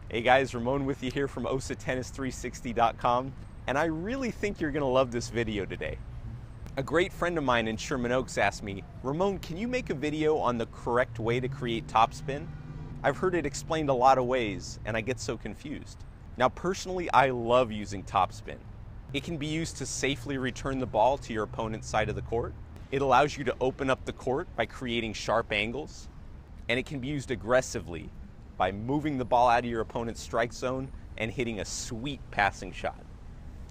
Hey guys, Ramon with you here from OsaTennis360.com, and I really think you're gonna love this video today. A great friend of mine in Sherman Oaks asked me, Ramon, can you make a video on the correct way to create topspin? I've heard it explained a lot of ways, and I get so confused. Now personally, I love using topspin. It can be used to safely return the ball to your opponent's side of the court. It allows you to open up the court by creating sharp angles, and it can be used aggressively by moving the ball out of your opponent's strike zone and hitting a sweet passing shot.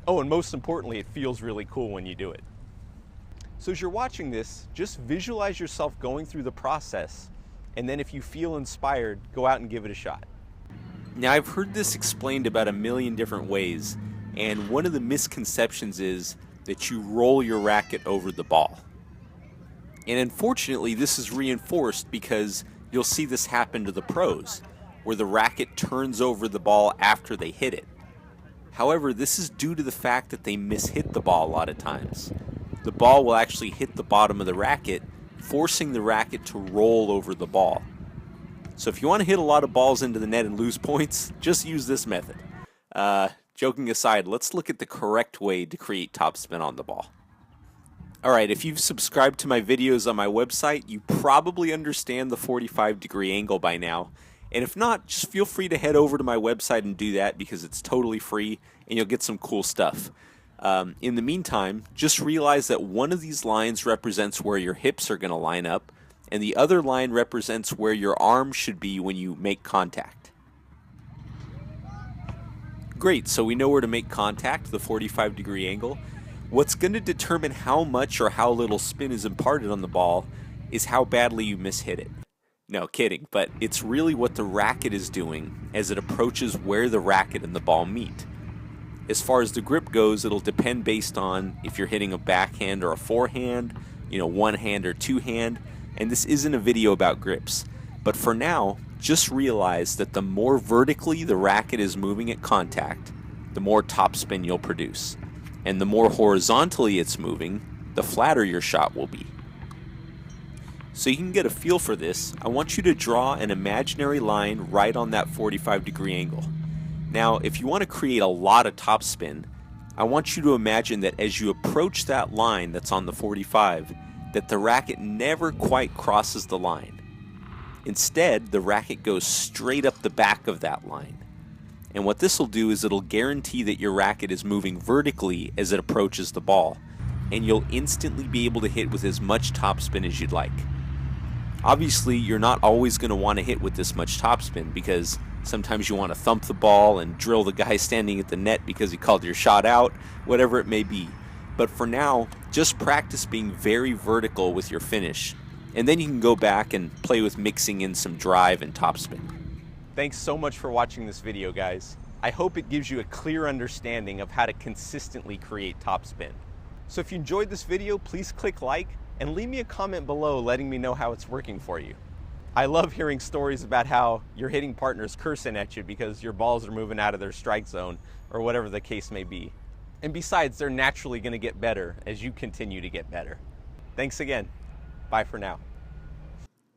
Oh, and most importantly, it feels really cool when you do it. So as you're watching this, just visualize yourself going through the process, and then if you feel inspired, go out and give it a shot. Now, I've heard this explained about a million different ways, and one of the misconceptions is that you roll your racket over the ball. And unfortunately, this is reinforced because you'll see this happen to the pros, where the racket turns over the ball after they hit it. However, this is due to the fact that they mishit the ball a lot of times. The ball will actually hit the bottom of the racket, forcing the racket to roll over the ball. So if you want to hit a lot of balls into the net and lose points, just use this method. Joking aside, let's look at the correct way to create topspin on the ball. Alright, if you've subscribed to my videos on my website, you probably understand the 45-degree angle by now. And if not, just feel free to head over to my website and do that because it's totally free and you'll get some cool stuff. In the meantime, just realize that one of these lines represents where your hips are going to line up, and the other line represents where your arm should be when you make contact. Great, so we know where to make contact, the 45-degree angle. What's going to determine how much or how little spin is imparted on the ball is how badly you mishit it. No, kidding, but it's really what the racket is doing as it approaches where the racket and the ball meet. As far as the grip goes, it'll depend based on if you're hitting a backhand or a forehand, one hand or two hand, and this isn't a video about grips. But for now, just realize that the more vertically the racket is moving at contact, the more topspin you'll produce. And the more horizontally it's moving, the flatter your shot will be. So you can get a feel for this, I want you to draw an imaginary line right on that 45-degree angle. Now, if you want to create a lot of topspin, I want you to imagine that as you approach that line that's on the 45, that the racket never quite crosses the line. Instead, the racket goes straight up the back of that line. And what this will do is it'll guarantee that your racket is moving vertically as it approaches the ball, and you'll instantly be able to hit with as much topspin as you'd like. Obviously, you're not always going to want to hit with this much topspin because sometimes you want to thump the ball and drill the guy standing at the net because he called your shot out, whatever it may be. But for now, just practice being very vertical with your finish, and then you can go back and play with mixing in some drive and topspin. Thanks so much for watching this video, guys. I hope it gives you a clear understanding of how to consistently create topspin. So if you enjoyed this video, please click like and leave me a comment below letting me know how it's working for you. I love hearing stories about how your hitting partner's cursing at you because your balls are moving out of their strike zone or whatever the case may be. And besides, they're naturally going to get better as you continue to get better. Thanks again. Bye for now.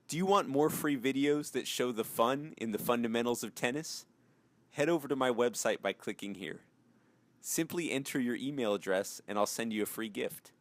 Do you want more free videos that show the fun in the fundamentals of tennis? Head over to my website by clicking here. Simply enter your email address and I'll send you a free gift.